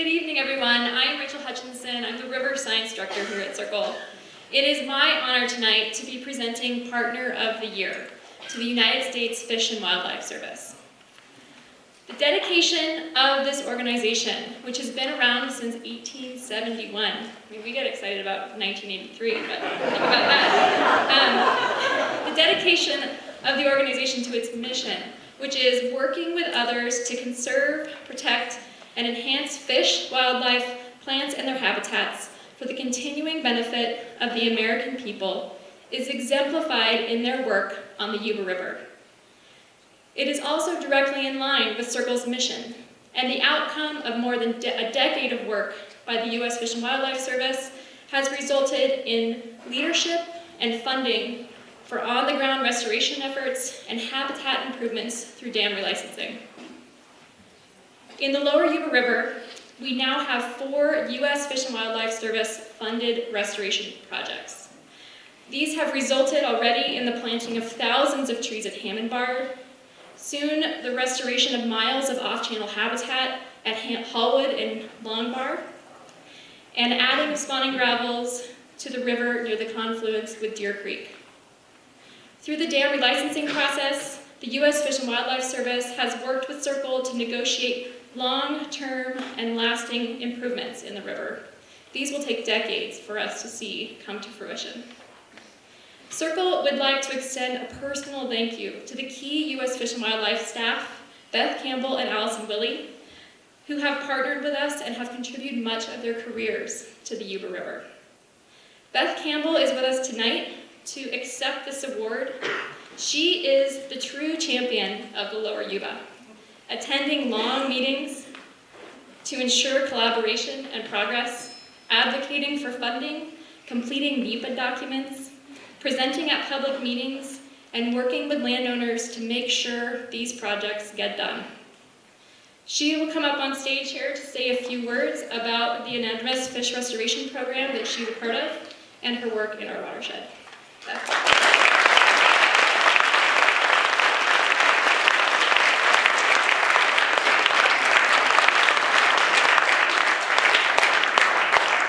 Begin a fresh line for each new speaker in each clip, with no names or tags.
Good evening, everyone. I'm Hutchinson. I'm the River Science Director here at SYRCL. It is my honor tonight to be presenting Partner of the Year to the United States Fish and Wildlife Service. The dedication of this organization, which has been around since 1871, I mean, we get excited about 1983, but think about that. The dedication of the organization to its mission, which is working with others to conserve, protect, and enhance fish, wildlife, plants, and their habitats for the continuing benefit of the American people, is exemplified in their work on the Yuba River. It is also directly in line with SYRCL's mission, and the outcome of more than a decade of work by the U.S. Fish and Wildlife Service has resulted in leadership and funding for on-the-ground restoration efforts and habitat improvements through dam relicensing. In the Lower Yuba River, we now have 4 U.S. Fish and Wildlife Service funded restoration projects. These have resulted already in the planting of thousands of trees at Hammon Bar, soon the restoration of miles of off-channel habitat at Hallwood and Long Bar, and adding spawning gravels to the river near the confluence with Deer Creek. Through the dam relicensing process, the U.S. Fish and Wildlife Service has worked with SYRCL to negotiate long-term and lasting improvements in the river. These will take decades for us to see come to fruition. SYRCL would like to extend a personal thank you to the key U.S. Fish and Wildlife staff, Beth, Campbell, and Alison, Willy, who have partnered with us and have contributed much of their careers to the Yuba River. Beth Campbell is with us tonight to accept this award. She is the true champion of the Lower Yuba, attending long meetings to ensure collaboration and progress, advocating for funding, completing NEPA documents, presenting at public meetings, and working with landowners to make sure these projects get done. She will come up on stage here to say a few words about the anadromous fish restoration program that she's a part of and her work in our watershed. Beth.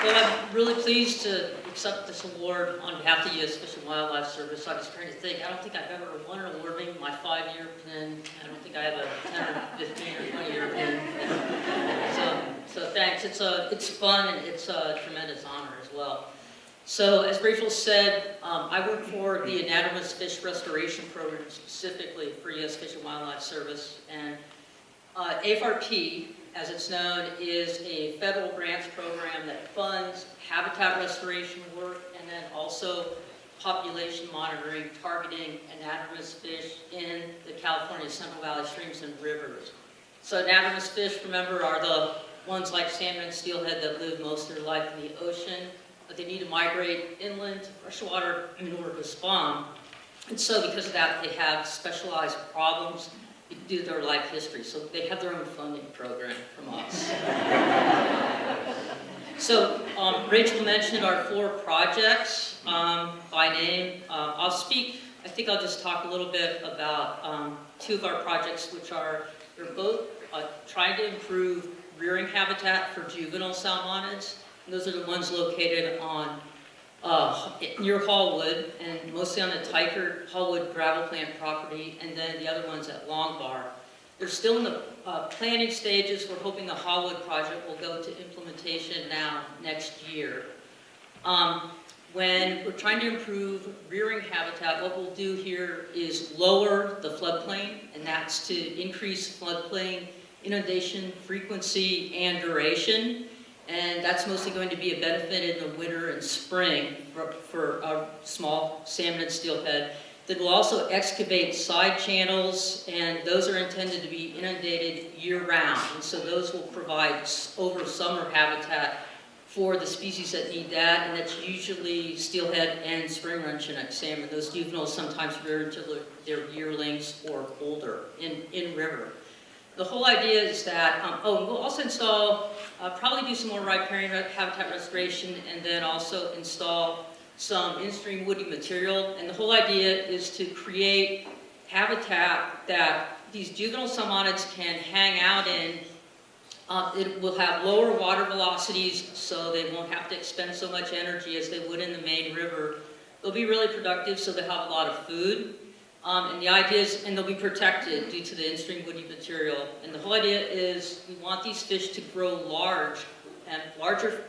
Well, I'm really pleased to accept this award on behalf of the U.S. Fish and Wildlife Service. I was trying to think, I don't think I've ever won an award, maybe my 5-year pin. I don't think I have a 10 or 15 or 20-year pin. So thanks. It's fun and it's a tremendous honor as well. So as Rachel said, I work for the anadromous fish restoration program specifically for U.S. Fish and Wildlife Service. And AFRP, as it's known, is a federal grants program that funds habitat restoration work and then also population monitoring, targeting anadromous fish in the California Central Valley streams and rivers. So anadromous fish, remember, are the ones like salmon and steelhead that live most of their life in the ocean, but they need to migrate inland to freshwater in order to spawn. And so because of that, they have specialized problems due to their life history. So they have their own funding program from us. So Rachel mentioned our 4 projects by name. I think I'll just talk a little bit about 2 of our projects, which they're both trying to improve rearing habitat for juvenile salmonids. And those are the ones located on near Hallwood, and mostly on the Tykert Hallwood gravel plant property, and then the other ones at Long Bar. They're still in the planning stages. We're hoping the Hallwood project will go to implementation now next year. When we're trying to improve rearing habitat, what we'll do here is lower the floodplain, and that's to increase floodplain inundation frequency and duration. And that's mostly going to be a benefit in the winter and spring for small salmon and steelhead. Then we'll also excavate side channels, and those are intended to be inundated year-round. And so those will provide over summer habitat for the species that need that, and that's usually steelhead and spring run Chinook salmon. Those juveniles sometimes rear until they're yearlings or older in river. The whole idea is that, we'll also install, probably do some more riparian habitat restoration, and then also install some in-stream woody material. And the whole idea is to create habitat that these juvenile salmonids can hang out in It will have lower water velocities, so they won't have to expend so much energy as they would in the main river. They'll be really productive, so they'll have a lot of food. And the idea is, and they'll be protected due to the in-stream woody material. And the whole idea is we want these fish to grow large, and larger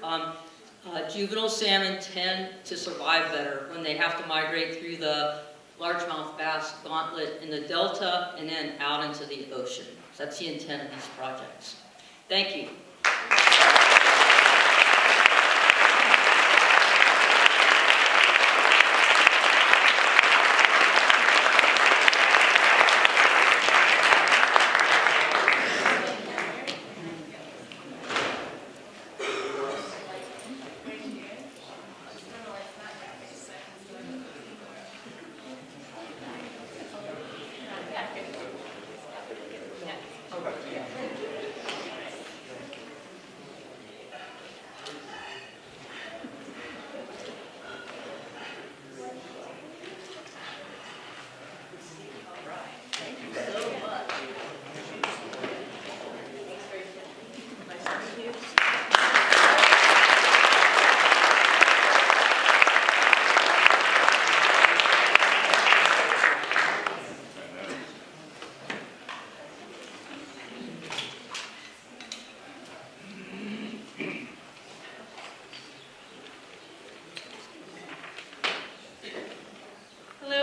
juvenile salmon tend to survive better when they have to migrate through the largemouth bass gauntlet in the delta and then out into the ocean. So that's the intent of these projects. Thank you.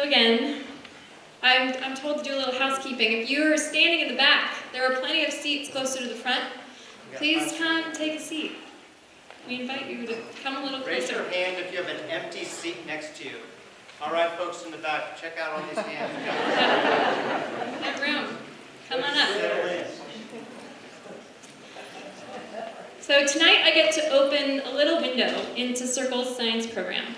Again, I'm told to do a little housekeeping. If you're standing in the back, there are plenty of seats closer to the front. Please come take a seat. We invite you to come a little closer.
Raise your hand if you have an empty seat next to you. All right, folks in the back, check out all these hands.
Have room. Come on up. So tonight I get to open a little window into SYRCL's science program.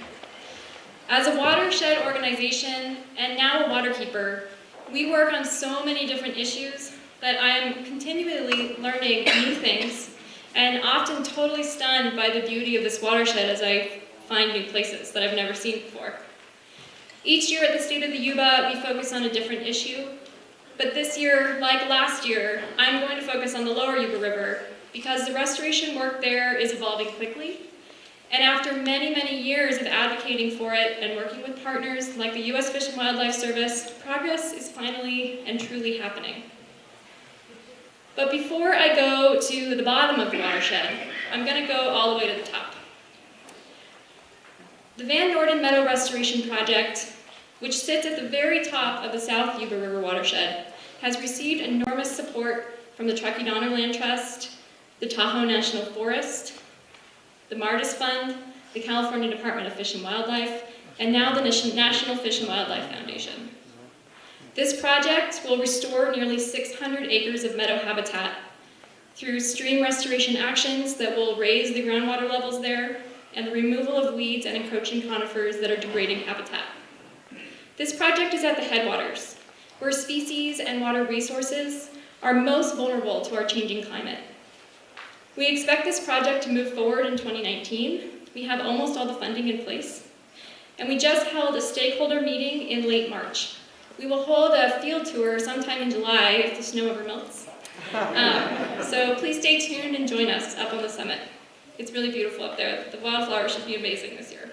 As a watershed organization and now a waterkeeper, we work on so many different issues that I am continually learning new things and often totally stunned by the beauty of this watershed as I find new places that I've never seen before. Each year at the State of the Yuba, we focus on a different issue, but this year, like last year, I'm going to focus on the Lower Yuba River because the restoration work there is evolving quickly. And after many, many years of advocating for it and working with partners like the U.S. Fish and Wildlife Service, progress is finally and truly happening. But before I go to the bottom of the watershed, I'm going to go all the way to the top. The Van Norden Meadow Restoration Project, which sits at the very top of the South Yuba River watershed, has received enormous support from the Truckee Donner Land Trust, the Tahoe National Forest, the Martis Fund, the California Department of Fish and Wildlife, and now the National Fish and Wildlife Foundation. This project will restore nearly 600 acres of meadow habitat through stream restoration actions that will raise the groundwater levels there and the removal of weeds and encroaching conifers that are degrading habitat. This project is at the headwaters, where species and water resources are most vulnerable to our changing climate. We expect this project to move forward in 2019. We have almost all the funding in place. And we just held a stakeholder meeting in late March. We will hold a field tour sometime in July if the snow ever melts. So please stay tuned and join us up on the summit. It's really beautiful up there. The wildflowers should be amazing this year.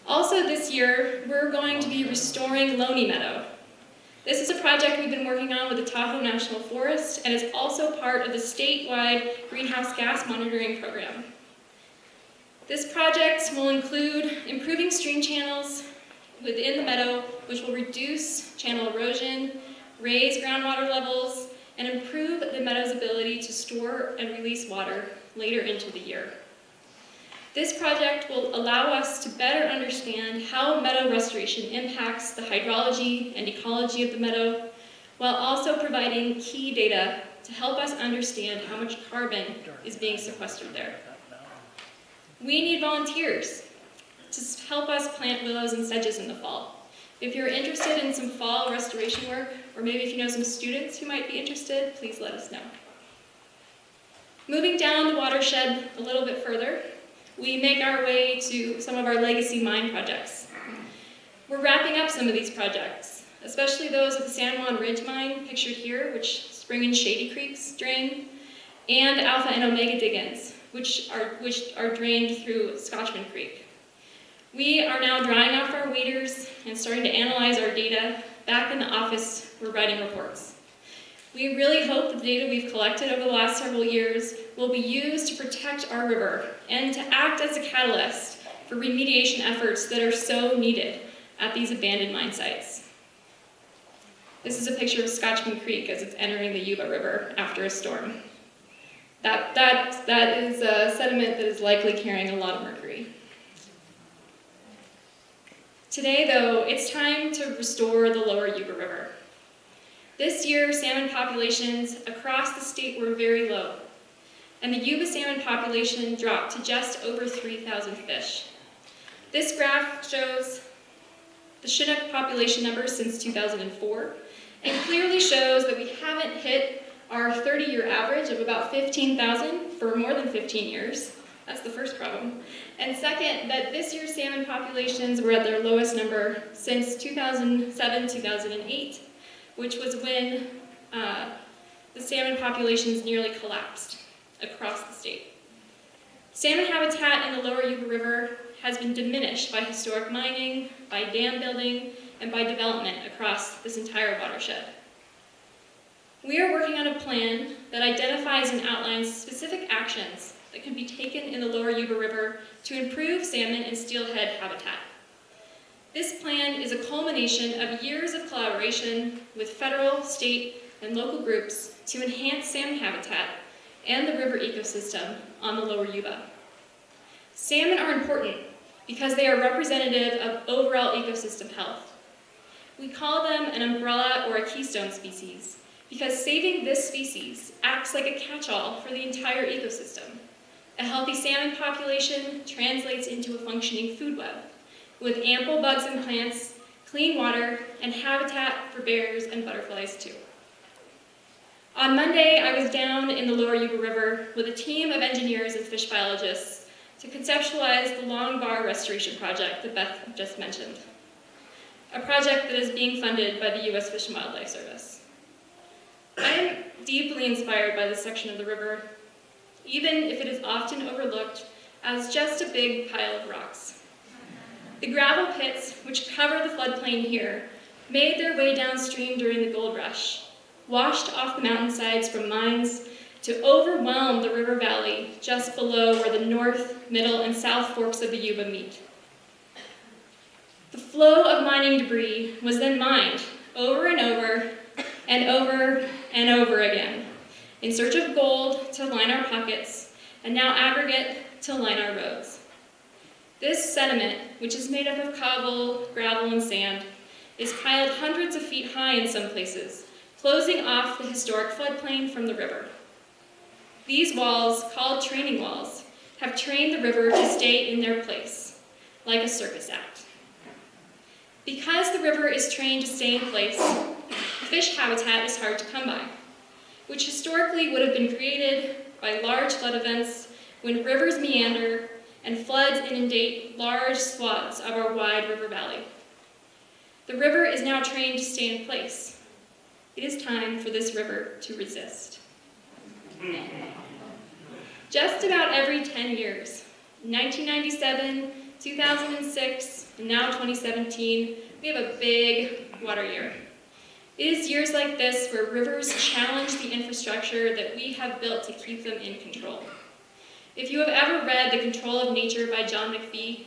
Also this year, we're going to be restoring Loney Meadow. This is a project we've been working on with the Tahoe National Forest, and it's also part of the statewide greenhouse gas monitoring program. This project will include improving stream channels within the meadow, which will reduce channel erosion, raise groundwater levels, and improve the meadow's ability to store and release water later into the year. This project will allow us to better understand how meadow restoration impacts the hydrology and ecology of the meadow, while also providing key data to help us understand how much carbon is being sequestered there. We need volunteers to help us plant willows and sedges in the fall. If you're interested in some fall restoration work, or maybe if you know some students who might be interested, please let us know. Moving down the watershed a little bit further, we make our way to some of our legacy mine projects. We're wrapping up some of these projects, especially those at the San Juan Ridge Mine, pictured here, which Spring and Shady Creeks drain, and Alpha and Omega diggins, which are drained through Scotchman Creek. We are now drying off our waders and starting to analyze our data. Back in the office, we're writing reports. We really hope that the data we've collected over the last several years will be used to protect our river and to act as a catalyst for remediation efforts that are so needed at these abandoned mine sites. This is a picture of Scotchman Creek as it's entering the Yuba River after a storm. That is a sediment that is likely carrying a lot of mercury. Today, though, it's time to restore the Lower Yuba River. This year, salmon populations across the state were very low, and the Yuba salmon population dropped to just over 3,000 fish. This graph shows the Chinook population numbers since 2004, and clearly shows that we haven't hit our 30-year average of about 15,000 for more than 15 years. That's the first problem. And second, that this year's salmon populations were at their lowest number since 2007, 2008, which was when the salmon populations nearly collapsed across the state. Salmon habitat in the Lower Yuba River has been diminished by historic mining, by dam building, and by development across this entire watershed. We are working on a plan that identifies and outlines specific actions that can be taken in the Lower Yuba River to improve salmon and steelhead habitat. This plan is a culmination of years of collaboration with federal, state, and local groups to enhance salmon habitat and the river ecosystem on the Lower Yuba. Salmon are important because they are representative of overall ecosystem health. We call them an umbrella or a keystone species because saving this species acts like a catch-all for the entire ecosystem. A healthy salmon population translates into a functioning food web with ample bugs and plants, clean water, and habitat for bears and butterflies too. On Monday, I was down in the Lower Yuba River with a team of engineers and fish biologists to conceptualize the Long Bar restoration project that Beth just mentioned, a project that is being funded by the U.S. Fish and Wildlife Service. I am deeply inspired by this section of the river, even if it is often overlooked as just a big pile of rocks. The gravel pits, which cover the floodplain here, made their way downstream during the gold rush, washed off the mountainsides from mines to overwhelm the river valley just below where the north, middle, and south forks of the Yuba meet. The flow of mining debris was then mined over and over and over and over again in search of gold to line our pockets and now aggregate to line our roads. This sediment, which is made up of cobble, gravel, and sand, is piled hundreds of feet high in some places, closing off the historic floodplain from the river. These walls, called training walls, have trained the river to stay in their place, like a circus act. Because the river is trained to stay in place, fish habitat is hard to come by, which historically would have been created by large flood events when rivers meander and floods inundate large swaths of our wide river valley. The river is now trained to stay in place. It is time for this river to resist. Just about every 10 years, 1997, 2006, and now 2017, we have a big water year. It is years like this where rivers challenge the infrastructure that we have built to keep them in control. If you have ever read The Control of Nature by John McPhee,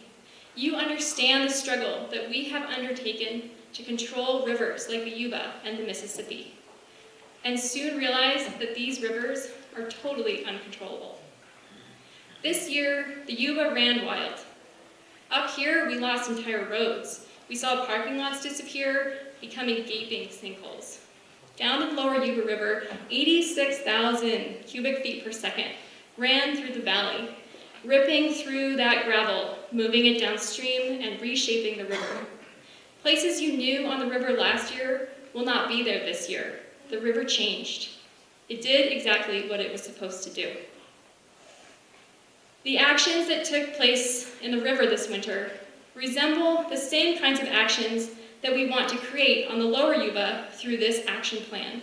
you understand the struggle that we have undertaken to control rivers like the Yuba and the Mississippi, and soon realize that these rivers are totally uncontrollable. This year, the Yuba ran wild. Up here, we lost entire roads. We saw parking lots disappear, becoming gaping sinkholes. Down in the Lower Yuba River, 86,000 cubic feet per second ran through the valley, ripping through that gravel, moving it downstream and reshaping the river. Places you knew on the river last year will not be there this year. The river changed. It did exactly what it was supposed to do. The actions that took place in the river this winter resemble the same kinds of actions that we want to create on the Lower Yuba through this action plan.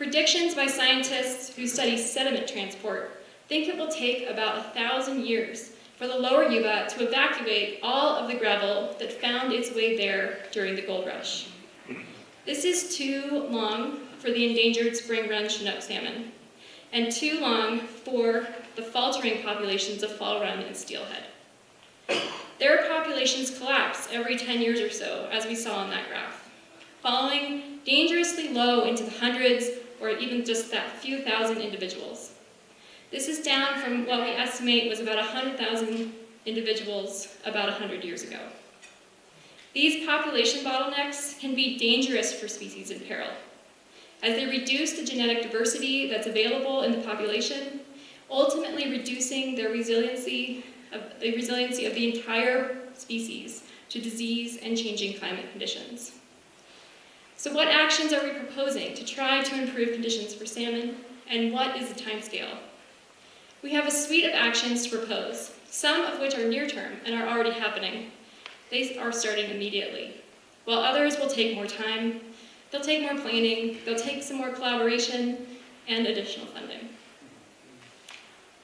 Predictions by scientists who study sediment transport think it will take about 1,000 years for the Lower Yuba to evacuate all of the gravel that found its way there during the gold rush. This is too long for the endangered spring run Chinook salmon, and too long for the faltering populations of fall run and steelhead. Their populations collapse every 10 years or so, as we saw in that graph, falling dangerously low into the hundreds or even just that few thousand individuals. This is down from what we estimate was about 100,000 individuals about 100 years ago. These population bottlenecks can be dangerous for species in peril, as they reduce the genetic diversity that's available in the population, ultimately reducing the resiliency of the entire species to disease and changing climate conditions. So what actions are we proposing to try to improve conditions for salmon, and what is the timescale? We have a suite of actions to propose, some of which are near-term and are already happening. They are starting immediately, while others will take more time. They'll take more planning, they'll take some more collaboration, and additional funding.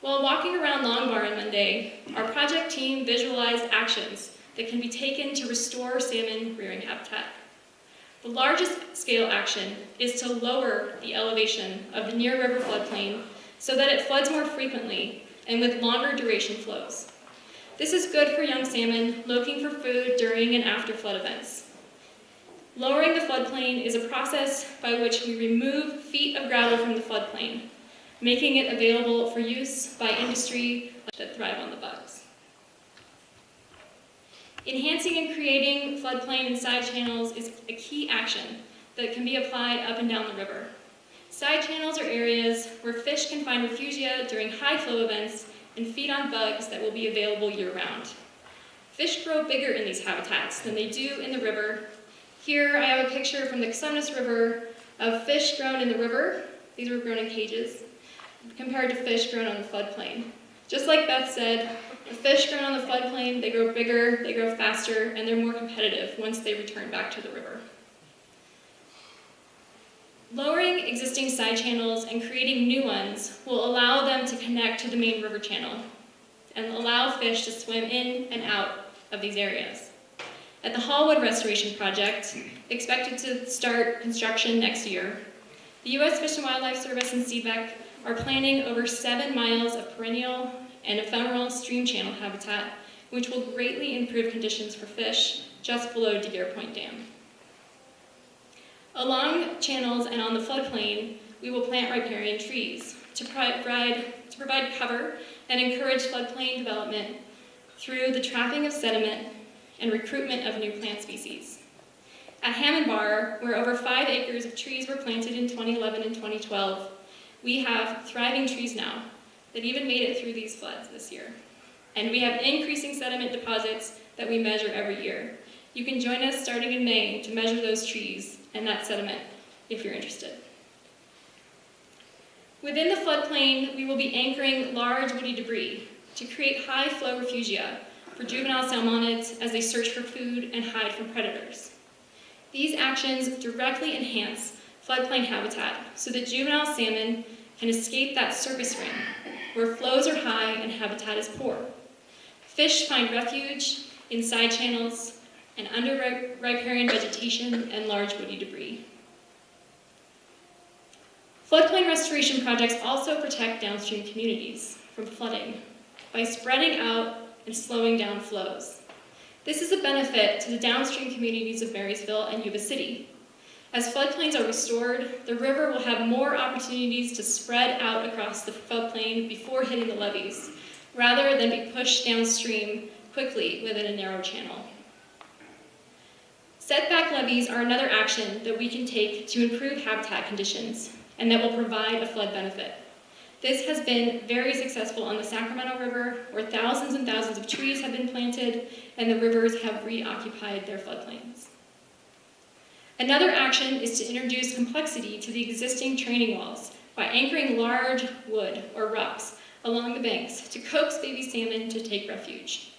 While walking around Long Bar on Monday, our project team visualized actions that can be taken to restore salmon rearing habitat. The largest scale action is to lower the elevation of the near river floodplain so that it floods more frequently and with longer duration flows. This is good for young salmon looking for food during and after flood events. Lowering the floodplain is a process by which we remove feet of gravel from the floodplain, making it available for use by industry that thrive on the bugs. Enhancing and creating floodplain and side channels is a key action that can be applied up and down the river. Side channels are areas where fish can find refugia during high flow events and feed on bugs that will be available year-round. Fish grow bigger in these habitats than they do in the river. Here I have a picture from the Campbell River of fish grown in the river. These were grown in cages, compared to fish grown on the floodplain. Just like Beth said, the fish grown on the floodplain, they grow bigger, they grow faster, and they're more competitive once they return back to the river. Lowering existing side channels and creating new ones will allow them to connect to the main river channel and allow fish to swim in and out of these areas. At the Hallwood Restoration Project, expected to start construction next year, the U.S. Fish and Wildlife Service and CBEC are planning over 7 miles of perennial and ephemeral stream channel habitat, which will greatly improve conditions for fish just below DeGere Point Dam. Along channels and on the floodplain, we will plant riparian trees to provide cover and encourage floodplain development through the trapping of sediment and recruitment of new plant species. At Hammon Bar, where over 5 acres of trees were planted in 2011 and 2012, we have thriving trees now that even made it through these floods this year. And we have increasing sediment deposits that we measure every year. You can join us starting in May to measure those trees and that sediment if you're interested. Within the floodplain, we will be anchoring large woody debris to create high flow refugia for juvenile salmonids as they search for food and hide from predators. These actions directly enhance floodplain habitat so that juvenile salmon can escape that surface ring where flows are high and habitat is poor. Fish find refuge in side channels and under riparian vegetation and large woody debris. Floodplain restoration projects also protect downstream communities from flooding by spreading out and slowing down flows. This is a benefit to the downstream communities of Marysville and Yuba City. As floodplains are restored, the river will have more opportunities to spread out across the floodplain before hitting the levees, rather than be pushed downstream quickly within a narrow channel. Setback levees are another action that we can take to improve habitat conditions and that will provide a flood benefit. This has been very successful on the Sacramento River, where thousands and thousands of trees have been planted and the rivers have reoccupied their floodplains. Another action is to introduce complexity to the existing training walls by anchoring large wood or rocks along the banks to coax baby salmon to take refuge.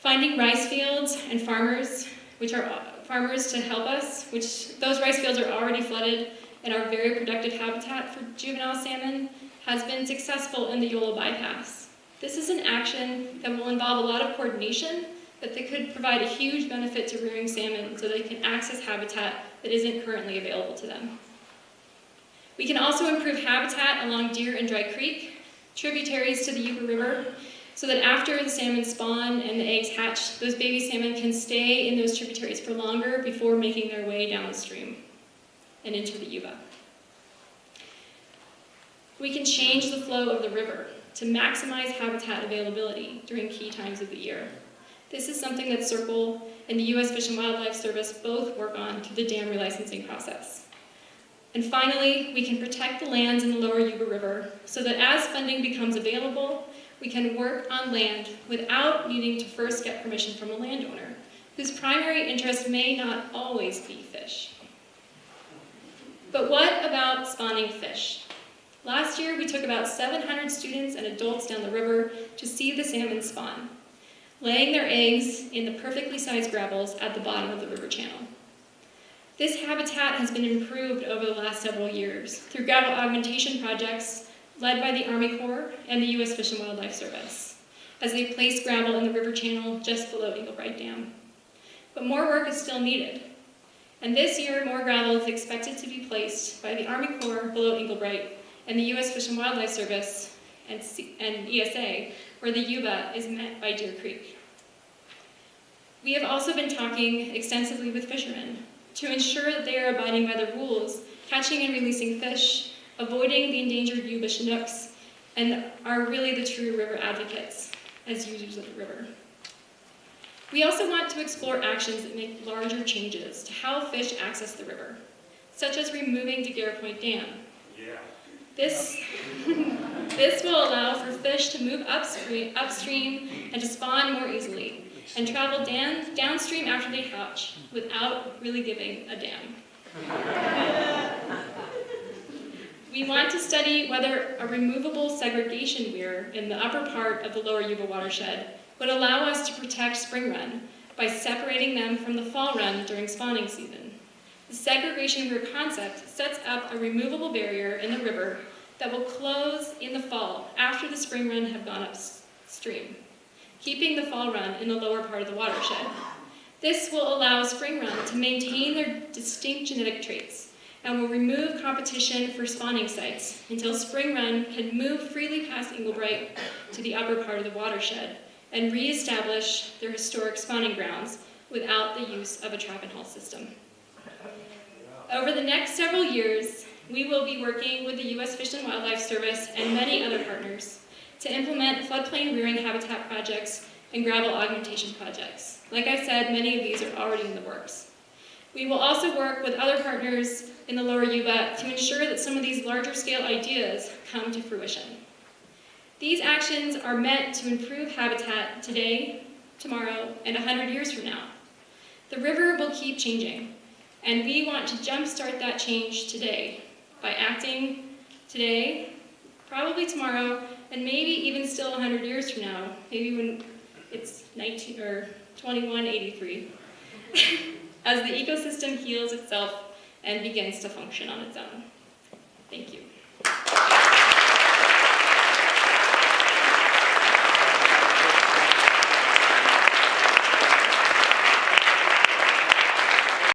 Finding rice fields and farmers to help us, which those rice fields are already flooded and our very productive habitat for juvenile salmon has been successful in the Yolo bypass. This is an action that will involve a lot of coordination, but that could provide a huge benefit to rearing salmon so they can access habitat that isn't currently available to them. We can also improve habitat along Deer and Dry Creek, tributaries to the Yuba River, so that after the salmon spawn and the eggs hatch, those baby salmon can stay in those tributaries for longer before making their way downstream and into the Yuba. We can change the flow of the river to maximize habitat availability during key times of the year. This is something that SYRCL and the U.S. Fish and Wildlife Service both work on through the dam relicensing process. And finally, we can protect the lands in the Lower Yuba River so that as funding becomes available, we can work on land without needing to first get permission from a landowner, whose primary interest may not always be fish. But what about spawning fish? Last year, we took about 700 students and adults down the river to see the salmon spawn, laying their eggs in the perfectly sized gravels at the bottom of the river channel. This habitat has been improved over the last several years through gravel augmentation projects led by the Army Corps and the U.S. Fish and Wildlife Service, as they place gravel in the river channel just below Eagle Bright Dam. But more work is still needed. And this year, more gravel is expected to be placed by the Army Corps below Eagle Bright and the U.S. Fish and Wildlife Service and ESA, where the Yuba is met by Deer Creek. We have also been talking extensively with fishermen to ensure that they are abiding by the rules, catching and releasing fish, avoiding the endangered Yuba Chinooks, and are really the true river advocates as users of the river. We also want to explore actions that make larger changes to how fish access the river, such as removing Daguerre Point Dam.
Yeah.
This will allow for fish to move upstream and to spawn more easily, and travel downstream after they hatch without really giving a damn. We want to study whether a removable segregation weir in the upper part of the Lower Yuba watershed would allow us to protect spring run by separating them from the fall run during spawning season. The segregation weir concept sets up a removable barrier in the river that will close in the fall after the spring run have gone upstream, keeping the fall run in the lower part of the watershed. This will allow spring run to maintain their distinct genetic traits and will remove competition for spawning sites until spring run can move freely past Eagle Bright to the upper part of the watershed and reestablish their historic spawning grounds without the use of a trap and haul system. Over the next several years, we will be working with the U.S. Fish and Wildlife Service and many other partners to implement floodplain rearing habitat projects and gravel augmentation projects. Like I said, many of these are already in the works. We will also work with other partners in the Lower Yuba to ensure that some of these larger scale ideas come to fruition. These actions are meant to improve habitat today, tomorrow, and 100 years from now. The river will keep changing, and we want to jumpstart that change today by acting today, probably tomorrow, and maybe even still 100 years from now, maybe when it's 2183, as the ecosystem heals itself and begins to function on its own. Thank you.